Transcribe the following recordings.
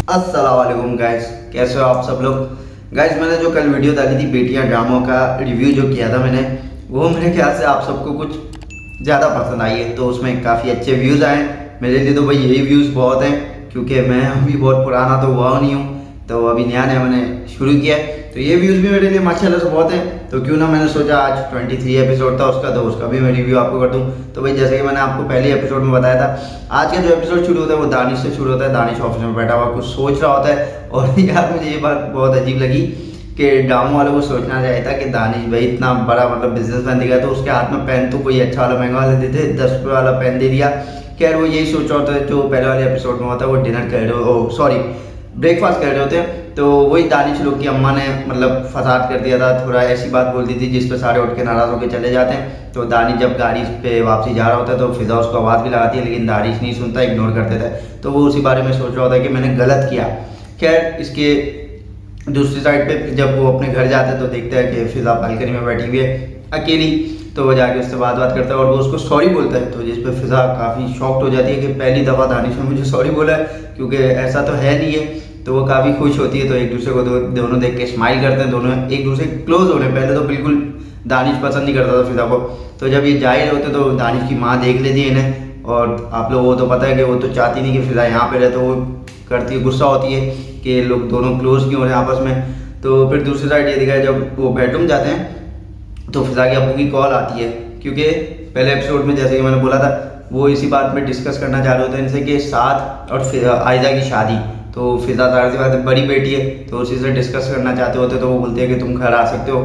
अस्सलाम वालेकुम गाइस, कैसे हो आप सब लोग। गाइस, मैंने जो कल वीडियो डाली थी बेटियां ड्रामों का रिव्यू जो किया था मैंने, वो मेरे ख्याल से आप सबको कुछ ज़्यादा पसंद आई है। तो उसमें काफ़ी अच्छे व्यूज़ आए। मेरे लिए तो भाई यही व्यूज़ बहुत हैं, क्योंकि मैं अभी बहुत पुराना तो हुआ नहीं हूँ, तो अभी नया नया मैंने शुरू किया है। तो ये व्यूज़ भी मेरे लिए माशाल्लाह से बहुत हैं। तो क्यों ना मैंने सोचा आज 23 एपिसोड था उसका, तो उसका भी मैं रिव्यू आपको कर दूँ। तो भाई जैसे कि मैंने आपको पहले एपिसोड में बताया था, आज का जो एपिसोड शुरू होता है वो दानिश से शुरू होता है। दानिश ऑफिस में बैठा हुआ कुछ सोच रहा होता है, और यार मुझे ये बात बहुत अजीब लगी कि ड्रामो वालों को सोचना चाहिए था कि दानिश भाई इतना बड़ा मतलब बिजनेसमैन दिखा, तो उसके हाथ में पेन तो कोई अच्छा वाला महंगा वाला देते, 10 रुपये वाला पेन दे दिया। खैर वो यही सोच रहा होता है जो पहले वाले एपिसोड में होता है, वो डिनर कर रहे हो, सॉरी ब्रेकफास्ट कर रहे होते हैं। तो वही दानिश लोग की अम्मा ने मतलब फसाद कर दिया था, थोड़ा ऐसी बात बोल दी थी जिस पे सारे उठ के नाराज़ होकर चले जाते हैं। तो दानिश जब गाड़ी पे वापसी जा रहा होता है तो फिजा उसको आवाज़ भी लगाती है, लेकिन दानिश नहीं सुनता, इग्नोर कर देता है। तो वो उसी बारे में सोच रहा होता है कि मैंने गलत किया। खैर इसके दूसरी साइड पे जब वो अपने घर जाते हैं तो देखते हैं कि फिजा बालकनी में बैठी हुई है अकेली। तो वो जाके उससे बात करता है और वो उसको सॉरी बोलता है, तो जिस पे फिजा काफ़ी शॉक्ड हो जाती है कि पहली दफ़ा दानिश ने मुझे सॉरी बोला है, क्योंकि ऐसा तो है नहीं है। तो वो काफ़ी खुश होती है, तो एक दूसरे को दोनों देख के स्माइल करते हैं, दोनों एक दूसरे क्लोज होने। पहले तो बिल्कुल दानिश पसंद नहीं करता था फिजा को, तो जब ये जा ही होते तो दानिश की माँ देख लेती है इन्हें। और आप लोगों को तो पता है कि वो तो चाहती नहीं कि फिजा यहाँ पे रहे, तो वो करती है, गुस्सा होती है कि लोग दोनों क्लोज क्यों हो रहे हैं आपस में। तो फिर दूसरी साइड ये दिखाया, जब वो बेडरूम जाते हैं तो फिजा के अब्बू की कॉल आती है, क्योंकि पहले एपिसोड में जैसे कि मैंने बोला था वो इसी बात में डिस्कस करना चाह रहे होते हैं इनसे कि साथ और आयजा की शादी। तो फिजा जाहिर सी बात है बड़ी बेटी है, तो उसी से डिस्कस करना चाहते होते, तो वो बोलते हैं कि तुम घर आ सकते हो।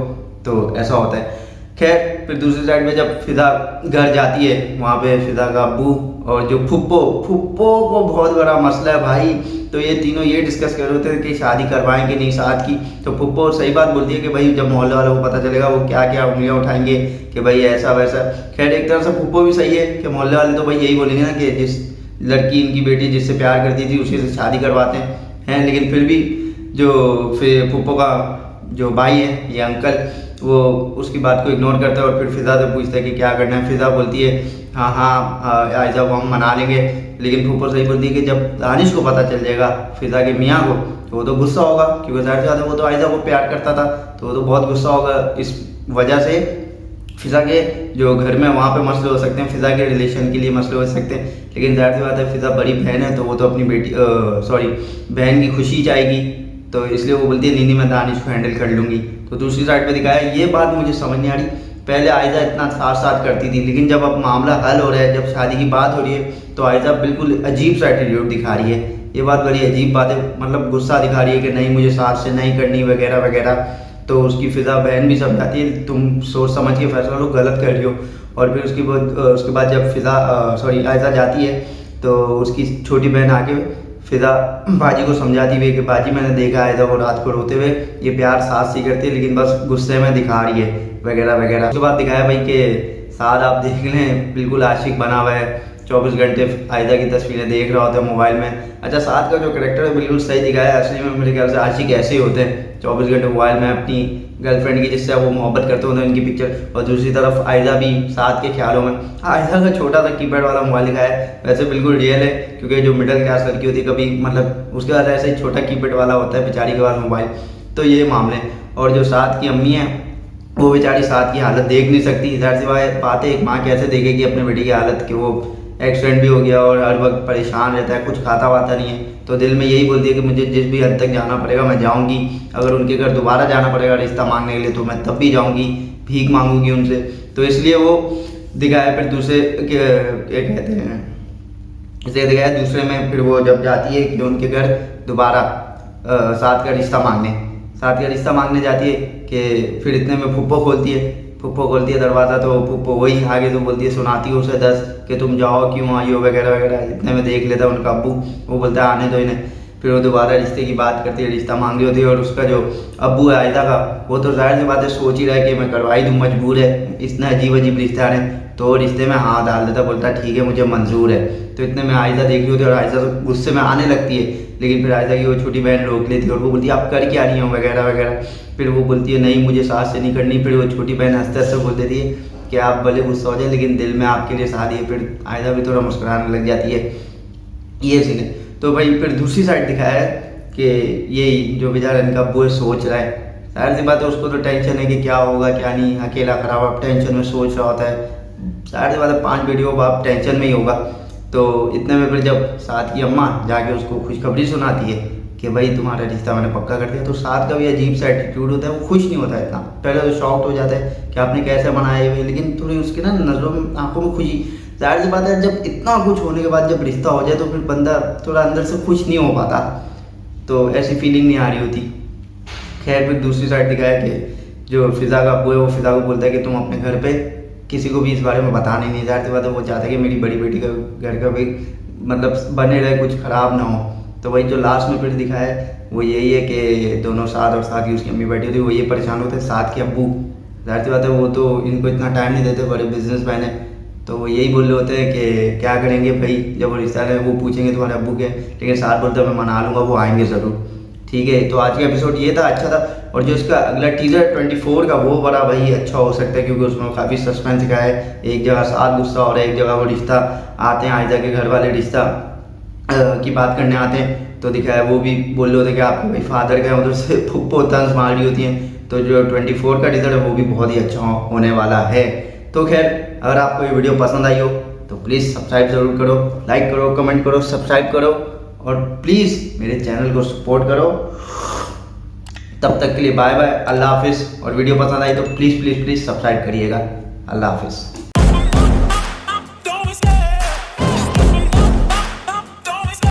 तो ऐसा होता है। खैर फिर दूसरी साइड में जब फिजा घर जाती है, वहाँ पे फिजा का अब्बू और जो फुप्पो को बहुत बड़ा मसला है भाई। तो ये तीनों ये डिस्कस कर रहे होते हैं कि शादी करवाएं कि नहीं साथ की। तो फुप्पो सही बात बोलती है कि भाई जब मोहल्ले वालों को पता चलेगा वो क्या क्या उंगलियां उठाएंगे कि भाई ऐसा वैसा। खैर एक तरह से फुप्पो भी सही है कि मोहल्ले वाले तो भाई यही बोलेंगे ना कि जिस लड़की इनकी बेटी जिससे प्यार करती थी उसी से शादी करवाते हैं। लेकिन फिर भी जो फिर फुप्पो का जो भाई है, ये अंकल, वो उसकी बात को इग्नोर करता है और फिर फिजा से पूछता है कि क्या करना है। फिजा बोलती है हाँ आयजा को हम मना लेंगे। लेकिन फूफो सही बोलती है कि जब दानिश को पता चल जाएगा फिजा के मियाँ को, तो वो तो गुस्सा होगा, क्योंकि जाहिर सी बात है वो तो आयजा को प्यार करता था, तो वो तो बहुत गुस्सा होगा। इस वजह से फिजा के जो घर में वहाँ पे मसले हो सकते हैं, फिजा के रिलेशन के लिए मसले हो सकते हैं। लेकिन जाहिर सी बात है फिजा बड़ी बहन है, तो वो तो अपनी बेटी बहन की खुशी चाहेगी, तो इसलिए वो बोलती है नहीं मैं दानिश को हैंडल कर लूँगी। तो दूसरी साइड पे दिखाया, ये बात मुझे समझ नहीं आ रही। पहले आयजा इतना साथ साथ करती थी, लेकिन जब अब मामला हल हो रहा है, जब शादी की बात हो रही है, तो आयजा बिल्कुल अजीब सा एटीट्यूड दिखा रही है। ये बात बड़ी अजीब बात है, मतलब गुस्सा दिखा रही है कि नहीं मुझे साथ से नहीं करनी वगैरह वगैरह। तो उसकी फिजा बहन भी समझाती है तुम सोच समझ के फैसला लो, गलत कर रही हो। और फिर उसके बाद जब आयजा जाती है तो उसकी छोटी बहन आके फिजा बाजी को समझाती हुई कि बाजी मैंने देखा आयजा को रात को रोते हुए, ये प्यार साथ से करती है लेकिन बस गुस्से में दिखा रही है वगैरह वगैरह। उसके बाद दिखाया भाई कि साथ आप देख लें बिल्कुल आशिक बना हुआ है, 24 घंटे आयजा की तस्वीरें देख रहा होता है मोबाइल में। अच्छा, साथ का जो करेक्टर है बिल्कुल सही दिखाया है। असली में मेरे ख्याल से आशिक ऐसे ही होते हैं, 24 घंटे मोबाइल में अपनी गर्लफ्रेंड की जिससे वो मोहब्बत करते होते हैं उनकी पिक्चर। और दूसरी तरफ आयजा भी साथ के ख्यालों में। आयजा का छोटा सा कीपैड वाला मोबाइल दिखाया है, वैसे बिल्कुल रियल है, क्योंकि जो मिडिल क्लास लड़की होती है कभी मतलब उसके पास ऐसे ही छोटा कीपैड वाला होता है बेचारी के पास मोबाइल। तो ये मामले। और जो साथ की अम्मी है वो बेचारी साथ की हालत देख नहीं सकती। जाहिर सी बात है एक माँ कैसे देखेगी अपने बेटी की हालत कि वो एक्सीडेंट भी हो गया और हर वक्त परेशान रहता है, कुछ खाता वाता नहीं है। तो दिल में यही बोलती है कि मुझे जिस भी हद तक जाना पड़ेगा मैं जाऊंगी। अगर उनके घर दोबारा जाना पड़ेगा रिश्ता मांगने के लिए तो मैं तब भी जाऊंगी, भीख मांगूंगी उनसे। तो इसलिए वो दिखाया। फिर दूसरे क्या कहते हैं, इसे दिखाया दूसरे में। फिर वो जब जाती है कि उनके घर दोबारा साथ का रिश्ता मांगने जाती है कि फिर इतने में फुप्पो खोलती है दरवाज़ा। तो फुप्पो वही आगे तो बोलती है, सुनाती है उसे 10 कि तुम जाओ क्यों आई हो वगैरह वगैरह। इतने में देख लेता है उनका अब्बू, वो बोलता है आने दो इन्हें। फिर वो दोबारा रिश्ते की बात करती है, रिश्ता मांग रही होती है। और उसका जो अब्बू है आयदा का, वो तो जाहिर सी बात है सोच ही रहा है कि मैं करवाई दूँ, मजबूर है, इतना अजीब अजीब रिश्ते आ रहे हैं। तो रिश्ते में हाथ डाल देता, बोलता है ठीक है मुझे मंजूर है। तो इतने में आयजा देख रही होती है और आयजा गुस्से में आने लगती है, लेकिन फिर आयजा की वो छोटी बहन रोक लेती है और वो बोलती है आप कर क्या रही हो वगैरह वगैरह। फिर वो बोलती है नहीं मुझे सास से नहीं करनी। फिर वो छोटी बहन हंसते हंसते बोल देती है कि आप भले गुस्सा हो जाए लेकिन दिल में आपके लिए शादी है। फिर आयजा भी थोड़ा मुस्कुराने लग जाती है। ये सीन है। तो भाई फिर दूसरी साइड दिखाया है कि ये जो बेचारा इनका वो सोच रहा है। जाहिर सी बात है उसको तो टेंशन है कि क्या होगा क्या नहीं, अकेला खड़ा हुआ टेंशन में सोच रहा होता है। जाहिर सी बात है 5 बेटियों का बाप टेंशन में ही होगा। तो इतने में फिर जब साथ की अम्मा जाके उसको खुशखबरी सुनाती है कि भाई तुम्हारा रिश्ता मैंने पक्का कर दिया, तो साथ का भी अजीब सा एटीट्यूड होता है, वो खुश नहीं होता इतना। पहले तो शॉक्ड हो जाता है कि आपने कैसे बनाया हुए, लेकिन थोड़ी उसके ना नज़रों में आंखों में खुशी। जाहिर सी बात है जब इतना कुछ होने के बाद जब रिश्ता हो जाए तो फिर बंदा थोड़ा अंदर से खुश नहीं हो पाता, तो ऐसी फीलिंग नहीं आ रही होती। खैर फिर दूसरी साइड दिखाया कि जो फिज़ा का अब्बू है वो फिज़ा को बोलता है कि तुम अपने घर पे किसी को भी इस बारे में बताने नहीं। जाहिर सी बात है वो चाहता है कि मेरी बड़ी बेटी का घर का भी मतलब बने रहे, कुछ ख़राब ना हो। तो वही जो लास्ट में फिर दिखाया है वो यही है कि दोनों साथ और साथ की उसकी अम्मी बैठी होती है, वो ये परेशान होते हैं साथ के अब्बू। जाहिर सी बात है वो तो इनको इतना टाइम नहीं देते, बड़े बिजनेसमैन है, तो वो यही बोल रहे होते हैं कि क्या करेंगे भाई, जब वो रिश्ता है वो पूछेंगे तुम्हारे अब्बू के, लेकिन साथ बोलते हैं मैं मना लूँगा, वो आएंगे ज़रूर। ठीक है, तो आज का एपिसोड ये था, अच्छा था। और जो इसका अगला टीजर 24 का वो बड़ा भाई अच्छा हो सकता है, क्योंकि उसमें काफ़ी सस्पेंस दिखाया है। एक जगह साथ गुस्सा और एक जगह वो रिश्ता आते हैं, आयजा के घर वाले रिश्ता की बात करने आते हैं, तो दिखाया वो भी बोल रहे होते हैं कि आपके भाई फादर का उधर से फुप्पो तंज मार रही होती हैं। तो जो 24 का टीजर है वो भी बहुत ही अच्छा होने वाला है। तो खैर अगर आपको ये वीडियो पसंद आई हो तो प्लीज़ सब्सक्राइब ज़रूर करो, लाइक करो, कमेंट करो, सब्सक्राइब करो और प्लीज़ मेरे चैनल को सपोर्ट करो। तब तक के लिए बाय बाय, अल्लाह हाफिज़। और वीडियो पसंद आई तो प्लीज़ प्लीज़ प्लीज़ सब्सक्राइब करिएगा। अल्लाह हाफिज़।